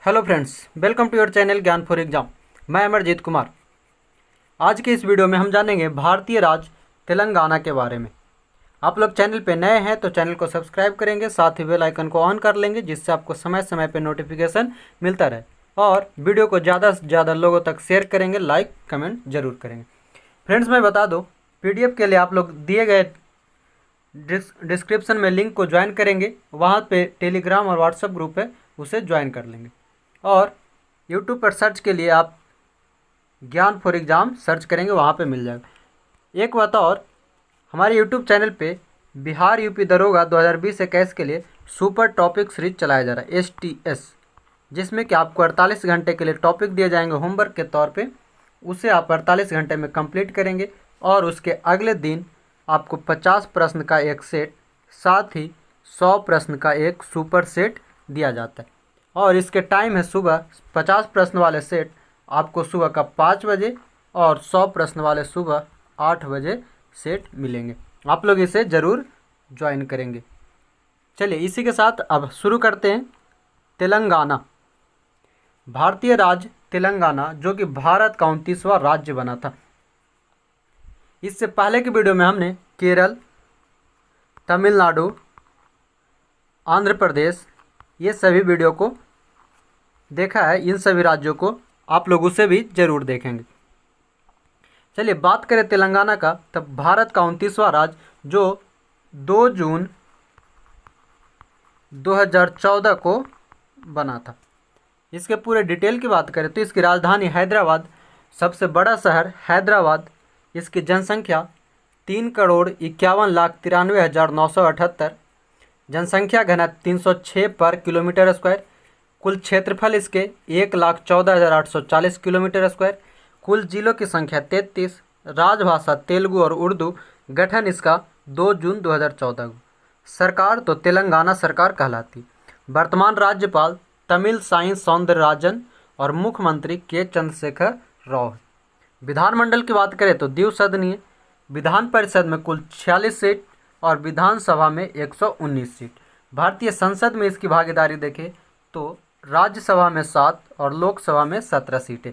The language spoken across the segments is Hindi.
Hello friends, welcome to your channel Gyan for exam. मैं अमरजीत कुमार। आज के इस वीडियो में हम जानेंगे भारतीय राज्य तेलंगाना के बारे में। आप लोग चैनल पे नए हैं तो चैनल को सब्सक्राइब करेंगे, साथ ही बेल आइकन को ऑन कर लेंगे जिससे आपको समय समय पे नोटिफिकेशन मिलता रहे। और वीडियो को ज़्यादा से ज़्यादा लोगों तक शेयर करेंगे, लाइक कमेंट जरूर करेंगे। फ्रेंड्स, मैं बता दूँ, PDF के लिए आप लोग दिए गए डिस्क्रिप्शन में लिंक को ज्वाइन करेंगे, वहाँ पे टेलीग्राम और व्हाट्सएप ग्रुप है, उसे ज्वाइन कर लेंगे। और यूट्यूब पर सर्च के लिए आप ज्ञान फॉर एग्जाम सर्च करेंगे, वहाँ पे मिल जाएगा। एक बात और, हमारे यूट्यूब चैनल पे बिहार यूपी दरोगा 2020-21 के लिए सुपर टॉपिक सीरीज चलाया जा रहा है STS, जिसमें कि आपको 48 घंटे के लिए टॉपिक दिए जाएंगे होमवर्क के तौर पे। उसे आप 48 घंटे में कंप्लीट करेंगे और उसके अगले दिन आपको 50 प्रश्न का एक सेट, साथ ही 100 प्रश्न का एक सुपर सेट दिया जाता है। और इसके टाइम है सुबह 50 प्रश्न वाले सेट आपको सुबह का 5 बजे और 100 प्रश्न वाले सुबह 8 बजे सेट मिलेंगे। आप लोग इसे ज़रूर ज्वाइन करेंगे। चलिए इसी के साथ अब शुरू करते हैं। तेलंगाना, भारतीय राज्य तेलंगाना जो कि भारत का 29वां राज्य बना था। इससे पहले की वीडियो में हमने केरल, तमिलनाडु, आंध्र प्रदेश, ये सभी वीडियो को देखा है। इन सभी राज्यों को आप लोग उसे भी ज़रूर देखेंगे। चलिए बात करें तेलंगाना का, तब भारत का 29वां राज्य जो 2 जून 2014 को बना था। इसके पूरे डिटेल की बात करें तो इसकी राजधानी हैदराबाद, सबसे बड़ा शहर हैदराबाद, इसकी जनसंख्या 3,51,93,978, जनसंख्या घनत्व 306 पर किलोमीटर स्क्वायर, कुल क्षेत्रफल इसके 1,14,840 किलोमीटर स्क्वायर, कुल जिलों की संख्या 33, राजभाषा तेलुगु और उर्दू, गठन इसका 2 जून 2014 को। सरकार तो तेलंगाना सरकार कहलाती। वर्तमान राज्यपाल तमिल साई सौंदरराजन और मुख्यमंत्री के चंद्रशेखर राव है। विधानमंडल की बात करें तो द्विसदनीय, विधान परिषद में कुल 46 सीट और विधानसभा में 119 सीट। भारतीय संसद में इसकी भागीदारी देखें तो राज्यसभा में 7 और लोकसभा में 17 सीटें।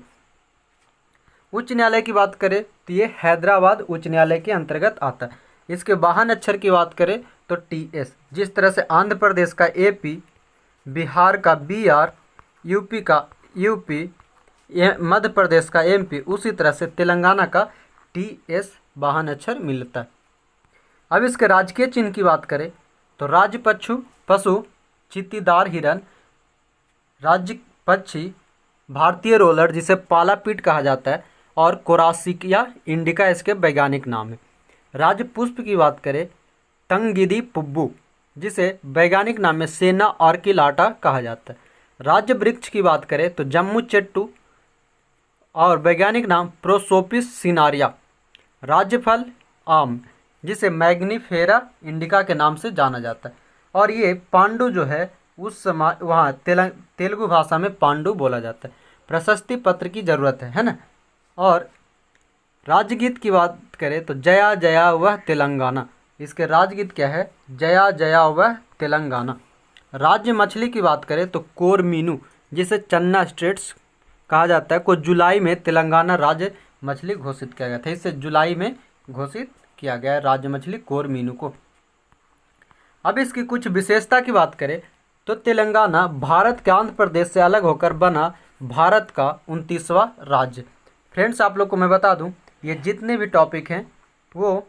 उच्च न्यायालय की बात करें तो ये हैदराबाद उच्च न्यायालय के अंतर्गत आता है। इसके वाहन अक्षर की बात करें तो TS। जिस तरह से आंध्र प्रदेश का AP, बिहार का BR, यूपी का UP, मध्य प्रदेश का MP, उसी तरह से तेलंगाना का TS वाहन अक्षर मिलता है। अब इसके राजकीय चिन्ह की बात करें तो राज्य पशु चीतीदार हिरन, राज्य पक्षी भारतीय रोलर जिसे पालापीट कहा जाता है, और कोरासिकिया इंडिका इसके वैज्ञानिक नाम है। राज्य पुष्प की बात करें तंगिदी पुब्बू, जिसे वैज्ञानिक नाम में सेना ऑर्किलाटा कहा जाता है। राज्य वृक्ष की बात करें तो जम्मू चेट्टू और वैज्ञानिक नाम प्रोसोपिस सिनारिया। राज्य फल आम, जिसे मैग्नीफेरा इंडिका के नाम से जाना जाता है। और ये पांडु जो है उस समय वहाँ तेलुगु भाषा में पांडु बोला जाता है। प्रशस्ति पत्र की ज़रूरत है ना। और राज्यगीत की बात करें तो जया जया वह तेलंगाना, इसके राज्यगीत क्या है? जया जया वह तेलंगाना। राज्य मछली की बात करें तो कोरमीनू, जिसे चन्ना स्ट्रेट्स कहा जाता है, को जुलाई में तेलंगाना राज्य मछली घोषित किया गया था। इसे जुलाई में घोषित किया गया है राज्य मछली कोरमीनू को। अब इसकी कुछ विशेषता की बात करें तो तेलंगाना भारत के आंध्र प्रदेश से अलग होकर बना भारत का 29वां राज्य। फ्रेंड्स, आप लोग को मैं बता दूं, ये जितने भी टॉपिक हैं वो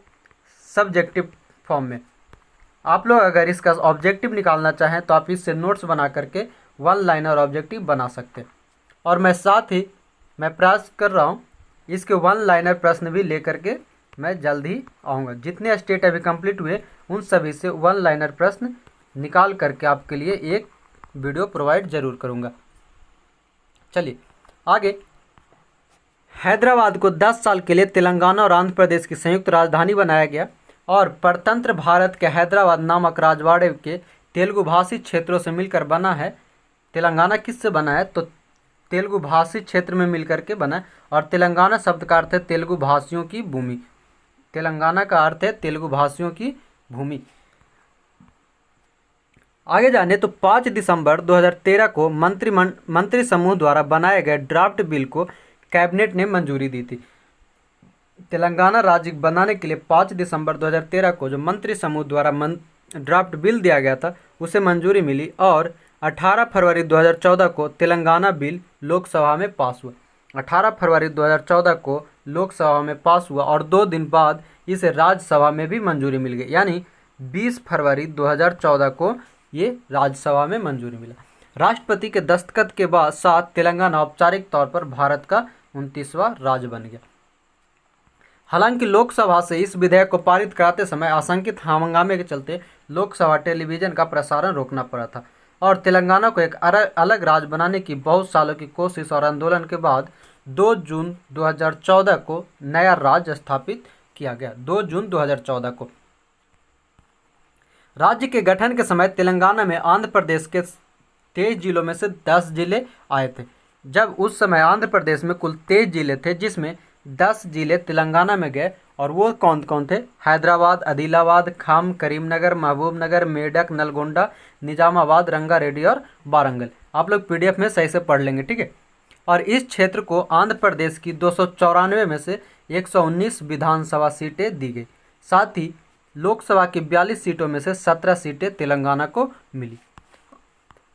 सब्जेक्टिव फॉर्म में। आप लोग अगर इसका ऑब्जेक्टिव निकालना चाहें तो आप इससे नोट्स बना करके 1 लाइनर ऑब्जेक्टिव बना सकते हैं। और मैं साथ ही प्रयास कर रहा हूँ इसके 1 लाइनर प्रश्न भी लेकर के मैं जल्द ही आऊँगा। जितने स्टेट अभी कंप्लीट हुए उन सभी से 1 लाइनर प्रश्न निकाल करके आपके लिए एक वीडियो प्रोवाइड ज़रूर करूँगा। चलिए आगे। हैदराबाद को 10 साल के लिए तेलंगाना और आंध्र प्रदेश की संयुक्त राजधानी बनाया गया और परतंत्र भारत के हैदराबाद नामक राजवाड़े के तेलुगु भाषी क्षेत्रों से मिलकर बना है। तेलंगाना किससे बना है? तो तेलुगु भाषी क्षेत्र में मिलकर के बना है। और तेलंगाना शब्द का अर्थ है तेलुगु भाषियों की भूमि। तेलंगाना का अर्थ है तेलुगु भाषियों की भूमि। आगे जाने तो 5 दिसंबर 2013 को मंत्री समूह द्वारा बनाए गए ड्राफ्ट बिल को कैबिनेट ने मंजूरी दी थी। तेलंगाना राज्य बनाने के लिए 5 दिसंबर 2013 को जो मंत्री समूह द्वारा ड्राफ्ट बिल दिया गया था उसे मंजूरी मिली और 18 फरवरी 2014 को तेलंगाना बिल लोकसभा में पास हुआ। 18 फरवरी 2014 को लोकसभा में पास हुआ और 2 दिन बाद इसे राज्यसभा में भी मंजूरी मिल गई, यानी 20 फरवरी 2014 को ये राज्यसभा में मंजूरी मिला। राष्ट्रपति के दस्तखत के बाद साथ तेलंगाना औपचारिक तौर पर भारत का 29वां राज्य बन गया। हालांकि लोकसभा से इस विधेयक को पारित कराते समय आशंकित हंगामे के चलते लोकसभा टेलीविजन का प्रसारण रोकना पड़ा था और तेलंगाना को एक अलग राज्य बनाने की बहुत सालों की कोशिश और आंदोलन के बाद 2 जून 2014 को नया राज्य स्थापित किया गया। 2 जून 2014 को राज्य के गठन के समय तेलंगाना में आंध्र प्रदेश के 23 जिलों में से 10 जिले आए थे। जब उस समय आंध्र प्रदेश में कुल 23 जिले थे जिसमें 10 जिले तेलंगाना में गए और वो कौन कौन थे? हैदराबाद, आदिलाबाद, खाम, करीमनगर, महबूबनगर, मेडक, नलगोंडा, निजामाबाद, रंगारेड्डी और वारंगल। आप लोग पीडीएफ में सही से पढ़ लेंगे, ठीक है। और इस क्षेत्र को आंध्र प्रदेश की 294 में से 119 विधानसभा सीटें दी गई। साथ ही लोकसभा की 42 सीटों में से 17 सीटें तेलंगाना को मिली।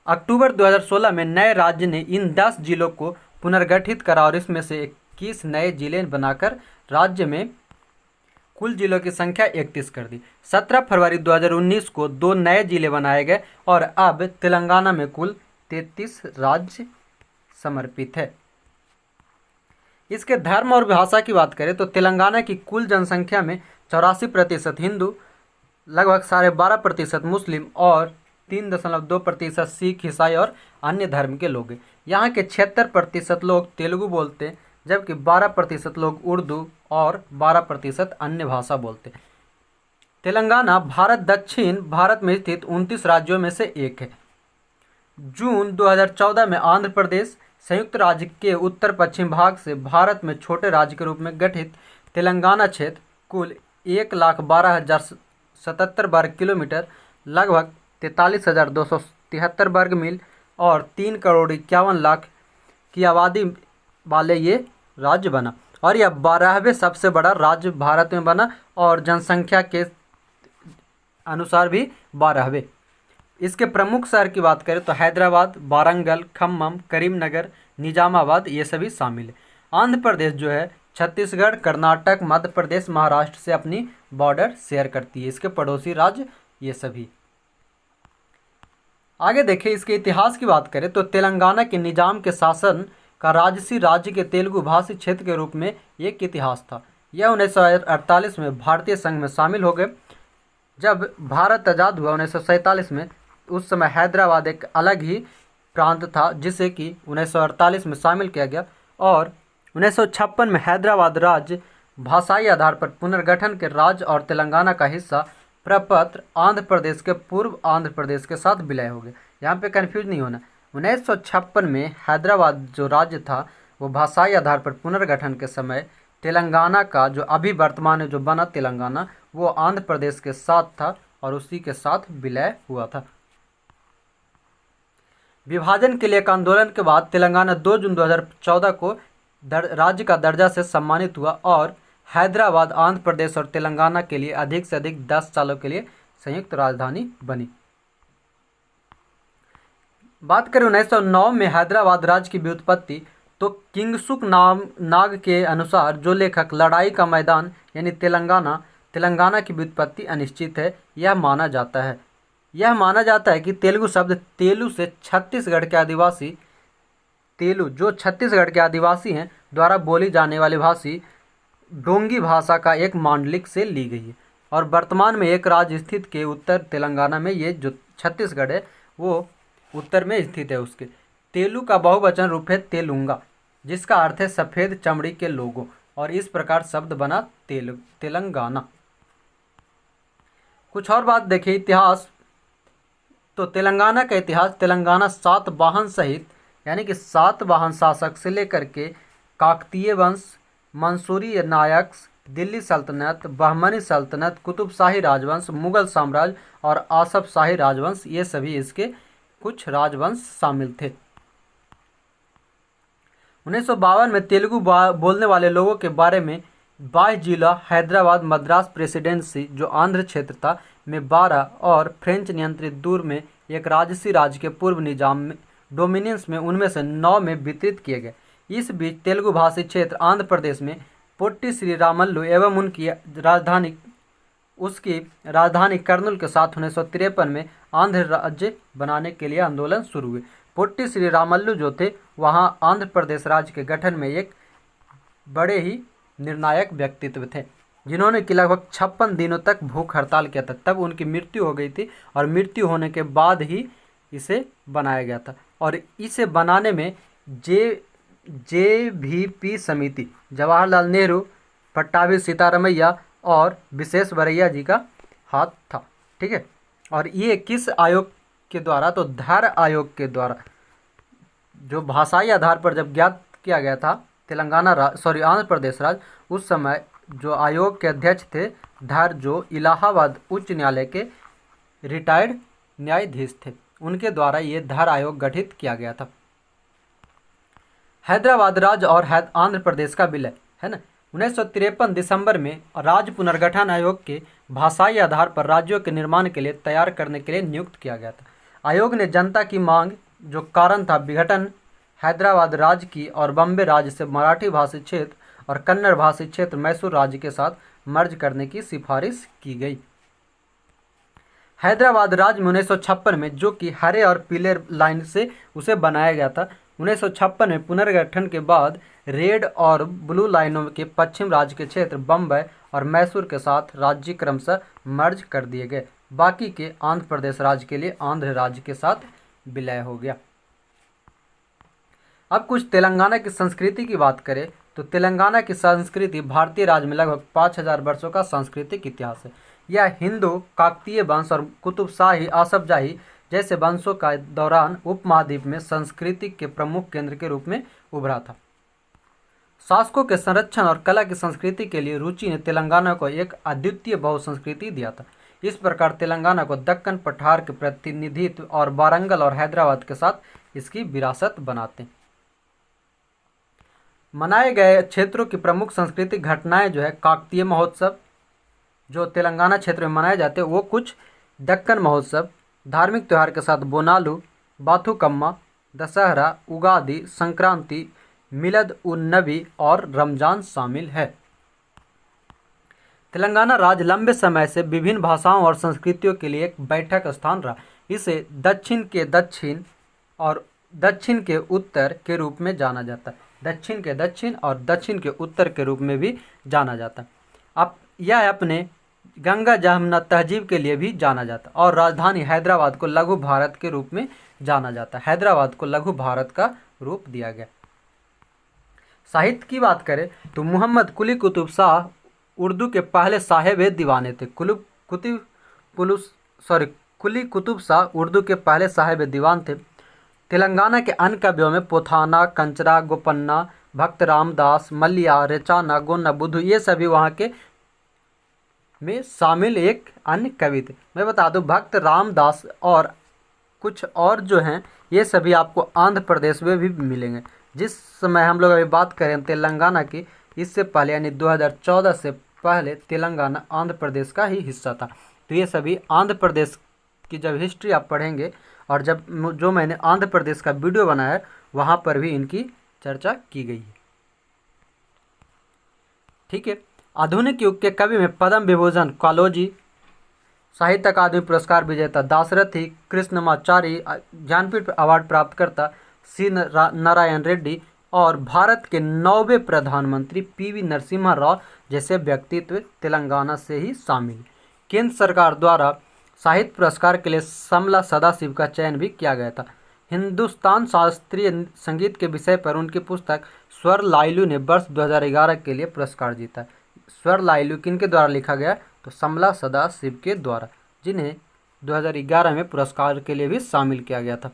अक्टूबर 2016 में नए राज्य ने इन 10 जिलों को पुनर्गठित करा और इसमें से 21 नए जिले बनाकर राज्य में कुल जिलों की संख्या 31 कर दी। 17 फरवरी 2019 को 2 नए जिले बनाए गए और अब तेलंगाना में कुल 33 राज्य समर्पित है। इसके धर्म और भाषा की बात करें तो तेलंगाना की कुल जनसंख्या में 84% हिंदू, लगभग 12.5% मुस्लिम और 3.2% सिख, ईसाई और अन्य धर्म के लोग हैं। यहाँ के 76% लोग तेलुगु बोलते हैं जबकि 12% लोग उर्दू और 12% अन्य भाषा बोलते हैं। तेलंगाना दक्षिण भारत में स्थित 29 राज्यों में से एक है। जून 2014 में आंध्र प्रदेश संयुक्त राज्य के उत्तर पश्चिम भाग से भारत में छोटे राज्य के रूप में गठित तेलंगाना क्षेत्र कुल 1,12,077 वर्ग किलोमीटर, लगभग 43,273 वर्ग मील और 3,51,00,000 की आबादी वाले ये राज्य बना और यह 12वें सबसे बड़ा राज्य भारत में बना और जनसंख्या के अनुसार भी 12वें। इसके प्रमुख शहर की बात करें तो हैदराबाद, वारंगल, खम्मम, करीमनगर, निजामाबाद ये सभी शामिल है। आंध्र प्रदेश जो है छत्तीसगढ़, कर्नाटक, मध्य प्रदेश, महाराष्ट्र से अपनी बॉर्डर शेयर करती है। इसके पड़ोसी राज्य ये सभी। आगे देखिए इसके इतिहास की बात करें तो तेलंगाना के निजाम के शासन का राजसी राज्य के तेलुगु भाषी क्षेत्र के रूप में एक इतिहास था। यह 1948 में भारतीय संघ में शामिल हो गए। जब भारत आज़ाद हुआ 1947 में, उस समय हैदराबाद एक अलग ही प्रांत था जिसे कि 1948 में शामिल किया गया और 1956 में हैदराबाद राज्य भाषाई आधार पर पुनर्गठन के राज्य और तेलंगाना का हिस्सा प्रपत्र आंध्र प्रदेश के पूर्व आंध्र प्रदेश के साथ विलय हो गए। यहाँ पे कंफ्यूज नहीं होना। 1956 में हैदराबाद जो राज्य था वो भाषाई आधार पर पुनर्गठन के समय तेलंगाना का जो अभी वर्तमान में जो बना तेलंगाना वो आंध्र प्रदेश के साथ था और उसी के साथ विलय हुआ था। विभाजन के लिए एक आंदोलन के बाद तेलंगाना 2 जून 2014 को राज्य का दर्जा से सम्मानित हुआ और हैदराबाद आंध्र प्रदेश और तेलंगाना के लिए अधिक से अधिक 10 सालों के लिए संयुक्त राजधानी बनी। बात करें 1909 में हैदराबाद राज्य की व्युत्पत्ति तो किंगसुक नाग के अनुसार जो लेखक लड़ाई का मैदान यानी तेलंगाना की व्युत्पत्ति अनिश्चित है। यह माना जाता है कि तेलुगु शब्द तेलु से छत्तीसगढ़ के आदिवासी हैं द्वारा बोली जाने वाली भाषी डोंगी भाषा का एक मांडलिक से ली गई है और वर्तमान में एक राज्य स्थित के उत्तर तेलंगाना में ये जो छत्तीसगढ़ है वो उत्तर में स्थित है। उसके तेलु का बहुवचन रूप है तेलुंगा जिसका अर्थ है सफ़ेद चमड़ी के लोगों और इस प्रकार शब्द बना तेलंगाना। कुछ और बात देखिए इतिहास तो तेलंगाना का इतिहास तेलंगाना सातवाहन सहित यानी कि सातवाहन शासक से लेकर के काकतीय वंश, मंसूरी नायक, दिल्ली सल्तनत, बहमनी सल्तनत, कुतुबशाही राजवंश, मुगल साम्राज्य और आसफ शाही राजवंश, ये सभी इसके कुछ राजवंश शामिल थे। 1952 में तेलुगु बोलने वाले लोगों के बारे में 22 जिला हैदराबाद मद्रास प्रेसिडेंसी जो आंध्र क्षेत्र था में 12 और फ्रेंच नियंत्रित दूर में एक राजसी राज्य के पूर्व निजाम में डोमिनियंस में उनमें से 9 में वितरित किए गए। इस बीच तेलुगु भाषी क्षेत्र आंध्र प्रदेश में पोट्टी श्री रामल्लु एवं उसकी राजधानी कर्नूल के साथ 1953 में आंध्र राज्य बनाने के लिए आंदोलन शुरू हुए। पोट्टी श्री रामल्लु जो थे वहां आंध्र प्रदेश राज्य के गठन में एक बड़े ही निर्णायक व्यक्तित्व थे, जिन्होंने कि लगभग 56 दिनों तक भूख हड़ताल किया था। तब उनकी मृत्यु हो गई थी और मृत्यु होने के बाद ही इसे बनाया गया था। और इसे बनाने में JVP समिति, जवाहरलाल नेहरू, पट्टाभी सीतारमैया और विश्वेश्वरैया जी का हाथ था। ठीक है, और ये किस आयोग के द्वारा? तो धर आयोग के द्वारा, जो भाषाई आधार पर जब ज्ञात किया गया था आंध्र प्रदेश राज्य, उस समय जो आयोग के अध्यक्ष थे धर, जो इलाहाबाद उच्च न्यायालय के रिटायर्ड न्यायाधीश थे, उनके द्वारा ये धर आयोग गठित किया गया था। हैदराबाद राज्य और आंध्र प्रदेश का विलय है ना, 1953 दिसंबर में राज्य पुनर्गठन आयोग के भाषाई आधार पर राज्यों के निर्माण के लिए तैयार करने के लिए नियुक्त किया गया था। आयोग ने जनता की मांग जो कारण था विघटन हैदराबाद राज्य की और बॉम्बे राज्य से मराठी भाषी क्षेत्र और कन्नड़ भाषी क्षेत्र मैसूर राज्य के साथ मर्ज करने की सिफारिश की गई। हैदराबाद राज्य में 1956 में, जो कि हरे और पीले लाइन से उसे बनाया गया था, 1956 में पुनर्गठन के बाद रेड और ब्लू लाइनों के पश्चिम राज्य के क्षेत्र बम्बई और मैसूर के साथ राज्य क्रमशः मर्ज कर दिए गए। बाकी के आंध्र प्रदेश राज्य के लिए आंध्र राज्य के साथ विलय हो गया। अब कुछ तेलंगाना की संस्कृति की बात करें तो तेलंगाना की संस्कृति भारतीय राज्य में लगभग 5000 वर्षों का सांस्कृतिक इतिहास है। यह हिंदू, काकतीय वंश और कुतुबशाही, आसफजाही जैसे वंशों का दौरान उपमहाद्वीप में संस्कृति के प्रमुख केंद्र के रूप में उभरा था। शासकों के संरक्षण और कला की संस्कृति के लिए रुचि ने तेलंगाना को एक अद्वितीय बहुसंस्कृति दिया था। इस प्रकार तेलंगाना को दक्कन पठार के प्रतिनिधित्व और वारंगल और हैदराबाद के साथ इसकी विरासत बनाते हैं। मनाए गए क्षेत्रों की प्रमुख सांस्कृतिक घटनाएं जो है काकतीय महोत्सव जो तेलंगाना क्षेत्र में मनाए जाते हैं, वो कुछ दक्कन महोत्सव, धार्मिक त्यौहार के साथ बोनालू, बाथुकम्मा, दशहरा, उगादि, संक्रांति, मिलद उन नबी और रमजान शामिल है। तेलंगाना राज्य लंबे समय से विभिन्न भाषाओं और संस्कृतियों के लिए एक बैठक स्थान रहा। इसे दक्षिण के दक्षिण और दक्षिण के उत्तर के रूप में जाना जाता है। दक्षिण के दक्षिण और दक्षिण के उत्तर के रूप में भी जाना जाता है। अब यह अपने गंगा जमुना तहजीब के लिए भी जाना जाता है और राजधानी हैदराबाद को लघु भारत के रूप में जाना जाता है। हैदराबाद को लघु भारत का रूप दिया गया। साहित्य की बात करें तो मोहम्मद कुली कुतुब शाह उर्दू के पहले साहिब दीवान थे। तेलंगाना के अन्य कवियों में पोथाना, कंचरा, गोपन्ना, भक्त रामदास, मल्लिया, रेचाना, गोन्ना, बुद्धू, ये सभी वहाँ के में शामिल एक अन्य कवि थे। मैं बता दूं भक्त रामदास और कुछ और जो हैं ये सभी आपको आंध्र प्रदेश में भी मिलेंगे। जिस समय हम लोग अभी बात करें तेलंगाना की, इससे पहले यानी 2014 से पहले तेलंगाना आंध्र प्रदेश का ही हिस्सा था। तो ये सभी आंध्र प्रदेश की जब हिस्ट्री आप पढ़ेंगे और जब जो मैंने आंध्र प्रदेश का वीडियो बनाया है वहाँ पर भी इनकी चर्चा की गई है। ठीक है, आधुनिक युग के कवि में पद्म विभूषण कालोजी, साहित्य अकादमी पुरस्कार विजेता दाशरथी कृष्णमाचारी, ज्ञानपीठ अवार्ड प्राप्तकर्ता सी नारायण रेड्डी और भारत के 9वें प्रधानमंत्री PV नरसिम्हा राव जैसे व्यक्तित्व तेलंगाना से ही शामिल। केंद्र सरकार द्वारा साहित्य पुरस्कार के लिए समला सदाशिव का चयन भी किया गया था। हिंदुस्तान शास्त्रीय संगीत के विषय पर उनकी पुस्तक स्वर लाइलू ने वर्ष 2011 के लिए पुरस्कार जीता। स्वर लाइलू किनके द्वारा लिखा गया? तो समला सदाशिव के द्वारा, जिन्हें 2011 में पुरस्कार के लिए भी शामिल किया गया था।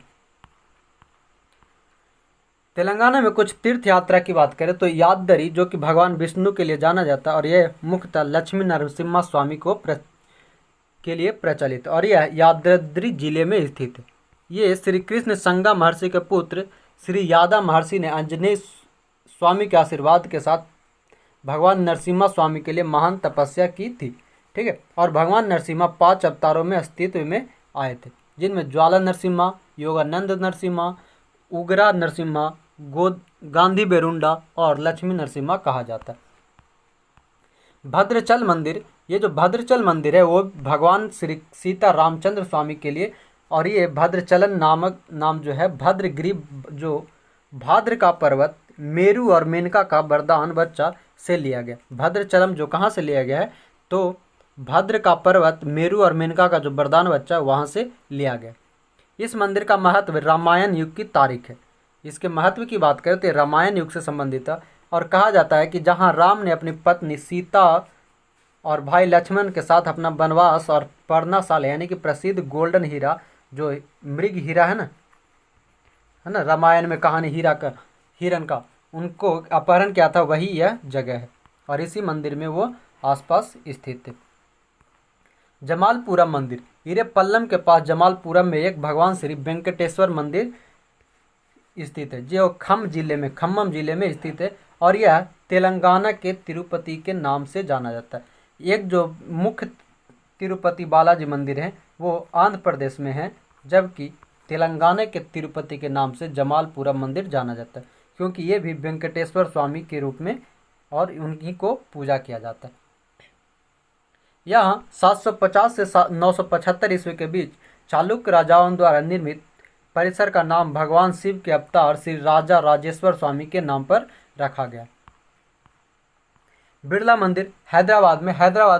तेलंगाना में कुछ तीर्थ यात्रा की बात करें तो याददरी, जो कि भगवान विष्णु के लिए जाना जाता है और यह मुख्यतः लक्ष्मी नरसिम्हा स्वामी के लिए प्रचलित, और यह यादाद्री जिले में स्थित है। ये श्री कृष्ण संगा महर्षि के पुत्र श्री यादा महर्षि ने आंजनेय स्वामी के आशीर्वाद के साथ भगवान नरसिम्हा स्वामी के लिए महान तपस्या की थी। ठीक है, और भगवान नरसिम्हा 5 अवतारों में अस्तित्व में आए थे, जिनमें ज्वाला नरसिम्हा, योगानंद नरसिम्हा, उग्रा नरसिम्हा, गांधी बेरुंडा और लक्ष्मी नरसिम्हा कहा जाता है। भद्रचल मंदिर, ये जो भद्रचल मंदिर है वो भगवान श्री सीता रामचंद्र स्वामी के लिए, और ये भद्रचलन नामक नाम जो है भद्रगिरी, जो भाद्र का पर्वत मेरू और मेनका का वरदान बच्चा से लिया गया। भद्रचलम जो कहाँ से लिया गया है, तो भद्र का पर्वत मेरू और मेनका का जो वरदान बच्चा वहाँ से लिया गया। इस मंदिर का महत्व रामायण युग की तारीख है। इसके महत्व की बात करें तो रामायण युग से संबंधित है, और कहा जाता है कि जहाँ राम ने अपनी पत्नी सीता और भाई लक्ष्मण के साथ अपना वनवास और पर्णशाला यानी कि प्रसिद्ध गोल्डन हीरा, जो मृग हीरा है ना रामायण में कहानी हिरण का, उनको अपहरण किया था, वही यह जगह है और इसी मंदिर में वो आसपास स्थित है। जमालपुरम मंदिर, इरेपल्लम के पास जमालपुरम में एक भगवान श्री वेंकटेश्वर मंदिर स्थित है, जो खम्मम जिले में स्थित है, और यह तेलंगाना के तिरुपति के नाम से जाना जाता है। एक जो मुख्य तिरुपति बालाजी मंदिर है वो आंध्र प्रदेश में है, जबकि तेलंगाना के तिरुपति के नाम से जमालपुरम मंदिर जाना जाता है, क्योंकि ये भी वेंकटेश्वर स्वामी के रूप में और उन्हीं को पूजा किया जाता है। यहाँ 750 से 975 ईस्वी के बीच चालुक्य राजाओं द्वारा निर्मित परिसर का नाम भगवान शिव के अवतार श्री राजा राजेश्वर स्वामी के नाम पर रखा गया। बिरला मंदिर हैदराबाद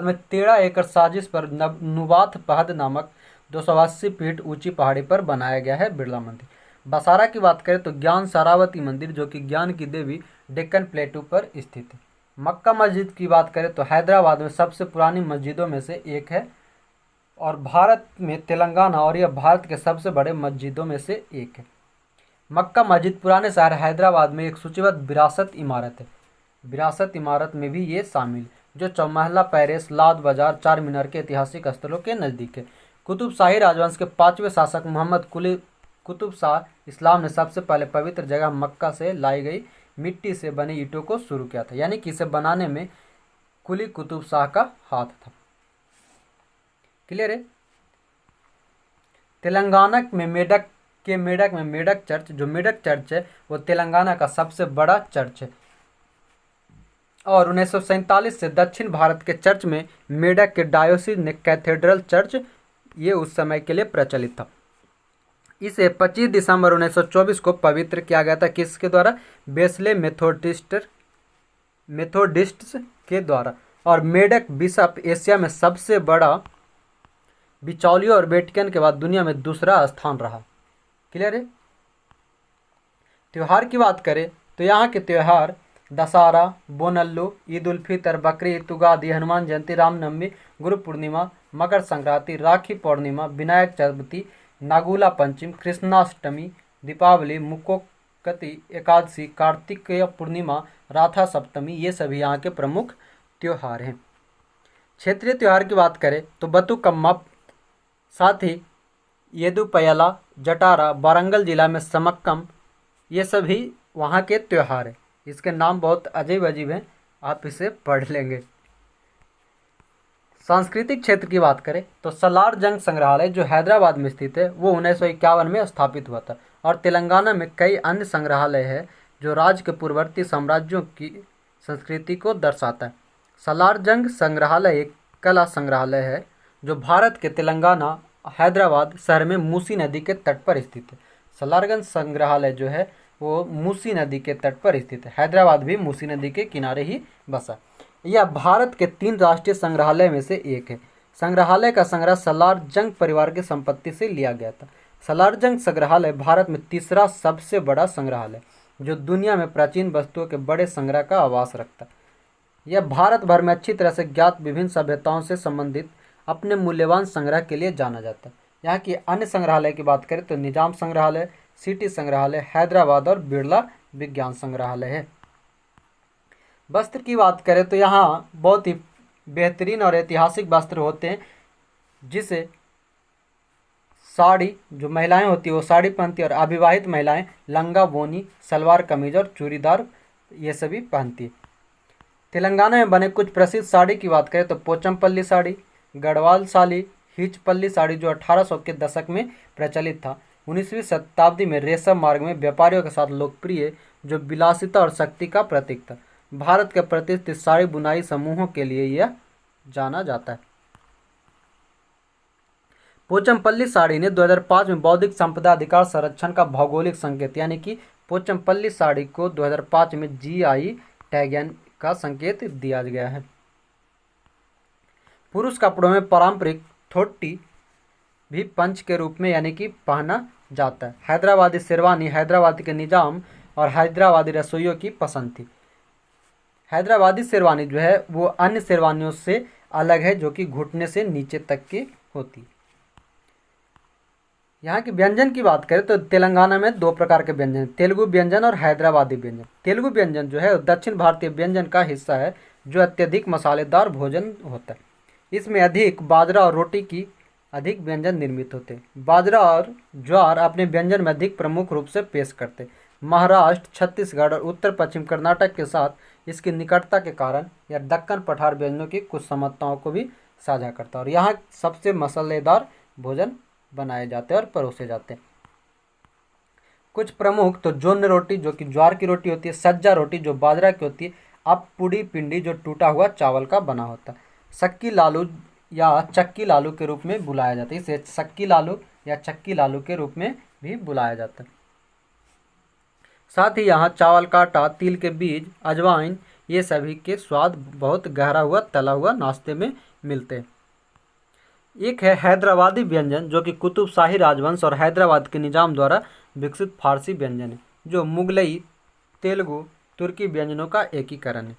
में 13 एकड़ साजिश पर नुवाथ पहद नामक 280 फीट ऊंची पहाड़ी पर बनाया गया है बिरला मंदिर। बसारा की बात करें तो ज्ञान सारावती मंदिर, जो कि ज्ञान की देवी डेक्कन प्लेटू पर स्थित है। मक्का मस्जिद की बात करें तो हैदराबाद में सबसे पुरानी मस्जिदों में से एक है, और भारत में तेलंगाना और यह भारत के सबसे बड़े मस्जिदों में से एक है। मक्का मस्जिद पुराने शहर हैदराबाद में एक सूचीबद्ध विरासत इमारत है। विरासत इमारत में भी ये शामिल, जो चौमहला पैलेस, लाद बाजार, चार मीनार के ऐतिहासिक स्थलों के नज़दीक है। कुतुब शाही राजवंश के 5वें शासक मोहम्मद कुली कुतुब शाह इस्लाम ने सबसे पहले पवित्र जगह मक्का से लाई गई मिट्टी से बनी ईंटों को शुरू किया था, यानी कि इसे बनाने में कुली कुतुब शाह का हाथ था। क्लियर है। तेलंगाना में मेडक चर्च, जो मेडक चर्च है वो तेलंगाना का सबसे बड़ा चर्च है, और 1947 से दक्षिण भारत के चर्च में मेडक के डायोसिस ने कैथेड्रल चर्च ये उस समय के लिए प्रचलित था। इसे 25 दिसंबर 1924 को पवित्र किया गया था, किसके द्वारा? वेस्ले मेथोडिस्ट्स के द्वारा। और मेडक बिशप एशिया में सबसे बड़ा बिचौलियों और वेटिकन के बाद दुनिया में दूसरा स्थान रहा। क्लियर है। त्यौहार की बात करें तो यहाँ के त्यौहार दशहरा, बोनल्लू, ईद उल फितर, बकरीद, उगादी, हनुमान जयंती, रामनवमी, गुरु पूर्णिमा, मकर संक्रांति, राखी पूर्णिमा, विनायक चतुर्थी, नागुला पंचमी, कृष्णाष्टमी, दीपावली, मुक्कोकती एकादशी, कार्तिकेय पूर्णिमा, राथा सप्तमी, ये सभी यहाँ के प्रमुख त्यौहार हैं। क्षेत्रीय त्यौहार की बात करें तो बतुकम्मा, साथ ही येदुपयला, जटारा, वारंगल जिला में समक्कम, ये सभी वहाँ के त्यौहार हैं। इसके नाम बहुत अजीब अजीब हैं, आप इसे पढ़ लेंगे। सांस्कृतिक क्षेत्र की बात करें तो सलार जंग संग्रहालय जो हैदराबाद में स्थित है वो 1951 में स्थापित हुआ था, और तेलंगाना में कई अन्य संग्रहालय है जो राज्य के पूर्ववर्ती साम्राज्यों की संस्कृति को दर्शाता है। सलार जंग संग्रहालय एक कला संग्रहालय है जो भारत के तेलंगाना हैदराबाद शहर में मूसी नदी के तट पर स्थित है। सलारगंज संग्रहालय जो है वो मूसी नदी के तट पर स्थित है। हैदराबाद भी मूसी नदी के किनारे ही बसा। यह भारत के 3 राष्ट्रीय संग्रहालय में से एक है। संग्रहालय का संग्रह सलार जंग परिवार की संपत्ति से लिया गया था। सलार जंग संग्रहालय भारत में तीसरा सबसे बड़ा संग्रहालय जो दुनिया में प्राचीन वस्तुओं के बड़े संग्रह का आवास रखता है। यह भारत भर में अच्छी तरह से ज्ञात विभिन्न सभ्यताओं से संबंधित अपने मूल्यवान संग्रह के लिए जाना जाता है। यहाँ की अन्य संग्रहालय की बात करें तो निजाम संग्रहालय, सिटी संग्रहालय हैदराबाद और बिरला विज्ञान संग्रहालय है। वस्त्र की बात करें तो यहाँ बहुत ही बेहतरीन और ऐतिहासिक वस्त्र होते हैं, जिसे साड़ी जो महिलाएं होती है वो साड़ी पहनती है और अविवाहित महिलाएं लंगा बोनी सलवार कमीज और चूड़ीदार ये सभी पहनती है। तेलंगाना में बने कुछ प्रसिद्ध साड़ी की बात करें तो पोचमपल्ली साड़ी, गढ़वाल साड़ी, हिचपल्ली साड़ी जो 1800 के दशक में प्रचलित था। 19वीं शताब्दी में रेशम मार्ग में व्यापारियों के साथ लोकप्रिय जो विलासिता और शक्ति का प्रतीक था। भारत के प्रतिष्ठित साड़ी बुनाई समूहों के लिए यह जाना जाता है। पोचमपल्ली साड़ी ने 2005 में बौद्धिक संपदा अधिकार संरक्षण का भौगोलिक संकेत यानी कि पोचमपल्ली साड़ी को 2005 में GI टैग का संकेत दिया गया है। पुरुष कपड़ों में पारंपरिक थोटी भी पंच के रूप में यानी कि पहना जाता है। हैदराबादी शेरवानी हैदराबाद के निजाम और हैदराबादी रसोइयों की पसंद थी। हैदराबादी शेरवानी जो है वो अन्य शेरवानियों से अलग है, जो कि घुटने से नीचे तक की होती है। यहाँ की व्यंजन की बात करें तो तेलंगाना में दो प्रकार के व्यंजन, तेलुगु व्यंजन और हैदराबादी व्यंजन। तेलुगु व्यंजन जो है दक्षिण भारतीय व्यंजन का हिस्सा है जो अत्यधिक मसालेदार भोजन होता है। इसमें अधिक बाजरा और रोटी की अधिक व्यंजन निर्मित होते हैं। बाजरा और ज्वार अपने व्यंजन में अधिक प्रमुख रूप से पेश करते। महाराष्ट्र, छत्तीसगढ़ और उत्तर पश्चिम कर्नाटक के साथ इसकी निकटता के कारण यह दक्कन पठार व्यंजनों की कुछ समानताओं को भी साझा करता है और यहाँ सबसे मसालेदार भोजन बनाए जाते हैं और परोसे जाते हैं। कुछ प्रमुख तो जोन्न रोटी जो कि ज्वार की रोटी होती है, सज्जा रोटी जो बाजरा की होती है, पुड़ी पिंडी जो टूटा हुआ चावल का बना होता है, सक्की लालू या चक्की लालू के रूप में बुलाया जाता है। इसे सक्की लालू या चक्की लालू के रूप में भी बुलाया जाता है। साथ ही यहाँ चावल का आटा, तिल के बीज, अजवाइन ये सभी के स्वाद बहुत गहरा हुआ तला हुआ नाश्ते में मिलते हैं। एक है हैदराबादी व्यंजन जो कि कुतुब शाही राजवंश और हैदराबाद के निजाम द्वारा विकसित फारसी व्यंजन है, जो मुगलई, तेलुगु, तुर्की व्यंजनों का एकीकरण है।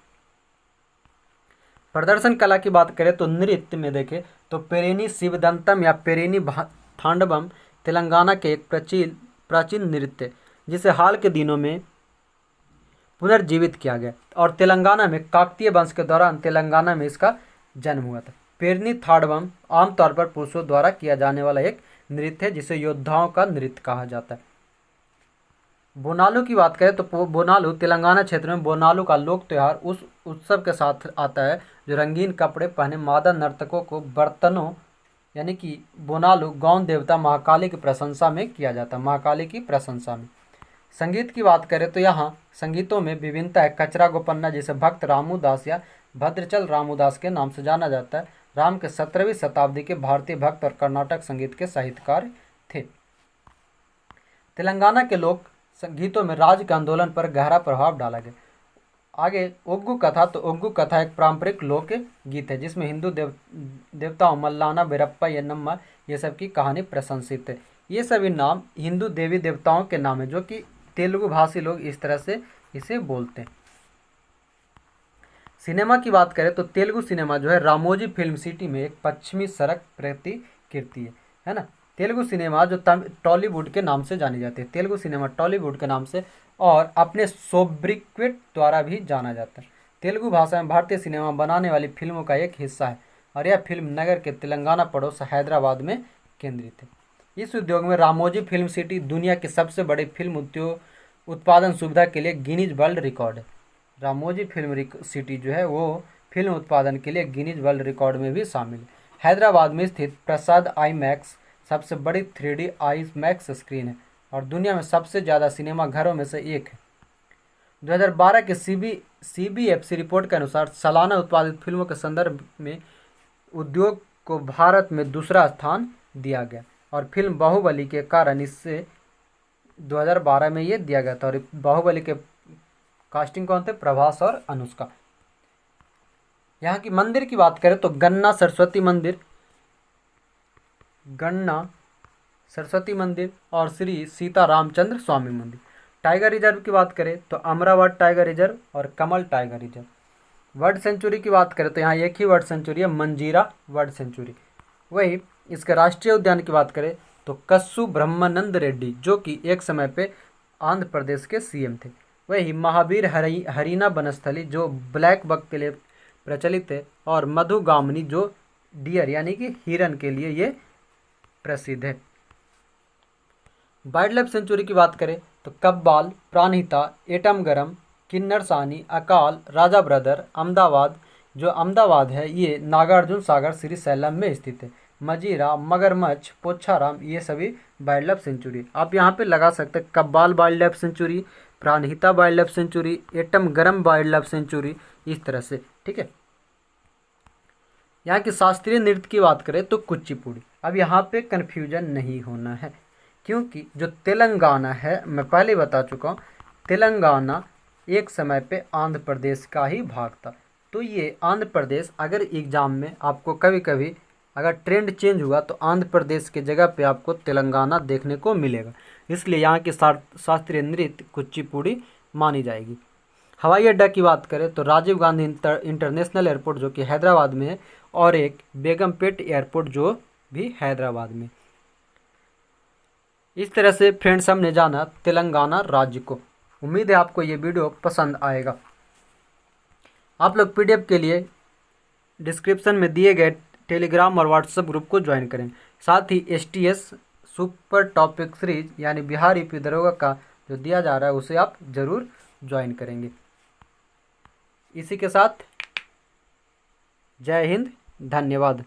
प्रदर्शन कला की बात करें तो नृत्य में देखें तो पेरिनी शिवदंतम या पेरिनी थांडवम तेलंगाना के एक प्राचीन नृत्य जिसे हाल के दिनों में पुनर्जीवित किया गया और तेलंगाना में काकतीय वंश के दौरान तेलंगाना में इसका जन्म हुआ था। पेरिनी थांडवम आमतौर पर पुरुषों द्वारा किया जाने वाला एक नृत्य है जिसे योद्धाओं का नृत्य कहा जाता है। बोनालू की बात करें तो बोनालू तेलंगाना क्षेत्र में बोनालू का लोक त्यौहार उस उत्सव के साथ आता है जो रंगीन कपड़े पहने मादा नर्तकों को बर्तनों यानी कि बोनालू गौन देवता महाकाली की प्रशंसा में किया जाता है। महाकाली की प्रशंसा में संगीत की बात करें तो यहाँ संगीतों में विभिन्नता है। कचरा गोपन्ना जिसे भक्त रामूदास या भद्रचल रामूदास के नाम से जाना जाता है, राम के 17वीं शताब्दी के भारतीय भक्त और कर्नाटक संगीत के साहित्यकार थे। तेलंगाना के लोक संगीतों में राज्य के आंदोलन पर गहरा प्रभाव डाला गया। आगे ओग्गू कथा, तो ओग्गू कथा एक पारंपरिक लोक गीत है जिसमें हिंदू देवताओं मल्लाना, बिरप्पा, यन्नम्मा ये सब की कहानी प्रशंसित है। ये सभी नाम हिंदू देवी देवताओं के नाम है जो कि तेलुगु भाषी लोग इस तरह से इसे बोलते हैं। सिनेमा की बात करें तो तेलुगु सिनेमा जो है रामोजी फिल्म सिटी में एक पश्चिमी सड़क प्रतिकृति है ना। तेलुगु सिनेमा जो टॉलीवुड के नाम से जानी जाती है, तेलुगु सिनेमा टॉलीवुड के नाम से और अपने सोब्रिक्विट द्वारा भी जाना जाता है। तेलुगु भाषा में भारतीय सिनेमा बनाने वाली फिल्मों का एक हिस्सा है और यह फिल्म नगर के तेलंगाना पड़ोस हैदराबाद में केंद्रित है। इस उद्योग में रामोजी फिल्म सिटी दुनिया की सबसे बड़ी फिल्म उद्योग उत्पादन सुविधा के लिए गिनीज वर्ल्ड रिकॉर्ड है। रामोजी फिल्म सिटी जो है वो फिल्म उत्पादन के लिए गिनीज वर्ल्ड रिकॉर्ड में भी शामिल है। हैदराबाद में स्थित प्रसाद आईमैक्स सबसे बड़ी 3D आईमैक्स स्क्रीन है और दुनिया में सबसे ज़्यादा सिनेमा घरों में से एक है। 2012 के CBFC रिपोर्ट के अनुसार सालाना उत्पादित फिल्मों के संदर्भ में उद्योग को भारत में दूसरा स्थान दिया गया और फिल्म बाहुबली के कारण इससे 2012 में ये दिया गया था। और बाहुबली के कास्टिंग कौन थे? प्रभास और अनुष्का। यहाँ की मंदिर की बात करें तो गन्ना सरस्वती मंदिर और श्री सीता रामचंद्र स्वामी मंदिर। टाइगर रिजर्व की बात करें तो अमरावती टाइगर रिजर्व और कमल टाइगर रिजर्व। वर्ल्ड सेंचुरी की बात करें तो यहाँ एक ही वर्ल्ड सेंचुरी है, मंजीरा वर्ल्ड सेंचुरी। वही इसके राष्ट्रीय उद्यान की बात करें तो कस्सू ब्रह्मानंद रेड्डी जो कि एक समय पे आंध्र प्रदेश के CM थे। वही महावीर हरीना वनस्थली जो ब्लैक बक के लिए प्रचलित है, और मधुगामिनी जो डियर यानी कि हिरन के लिए ये प्रसिद्ध है। वाइल्ड लाइफ सेंचुरी की बात करें तो कव्वाल, प्राणहिता, एटमगरम, किन्नरसानी, अकाल, राजा ब्रदर, अहमदाबाद, जो अहमदाबाद है ये नागार्जुन सागर श्रीशैलम में स्थित है। मजीरा, मगरमच्छ, पोछाराम, ये सभी वाइल्ड लाइफ सेंचुरी आप यहाँ पे लगा सकते हैं। Kawal wild life sanctuary, Pranahita wild life sanctuary, Eturnagaram wild life sanctuary, इस तरह से, ठीक है। यहाँ की शास्त्रीय नृत्य की बात करें तो कुचिपुड़ी। अब यहाँ पे कन्फ्यूजन नहीं होना है, क्योंकि जो तेलंगाना है, मैं पहले बता चुका हूँ, तेलंगाना एक समय पे आंध्र प्रदेश का ही भाग था। तो ये आंध्र प्रदेश, अगर एग्ज़ाम में आपको कभी कभी अगर ट्रेंड चेंज हुआ तो आंध्र प्रदेश की जगह पे आपको तेलंगाना देखने को मिलेगा, इसलिए यहाँ की शास्त्रीय नृत्य कुचिपुड़ी मानी जाएगी। हवाई अड्डा की बात करें तो राजीव गांधी इंटरनेशनल एयरपोर्ट जो कि हैदराबाद में है, और एक बेगमपेट एयरपोर्ट जो भी हैदराबाद में। इस तरह से फ्रेंड्स हमने जाना तेलंगाना राज्य को। उम्मीद है आपको ये वीडियो पसंद आएगा। आप लोग पीडीएफ के लिए डिस्क्रिप्शन में दिए गए टेलीग्राम और व्हाट्सएप ग्रुप को ज्वाइन करें। साथ ही एसटीएस सुपर टॉपिक सीरीज यानी बिहार यूपी दरोगा का जो दिया जा रहा है उसे आप ज़रूर ज्वाइन करेंगे। इसी के साथ जय हिंद, धन्यवाद।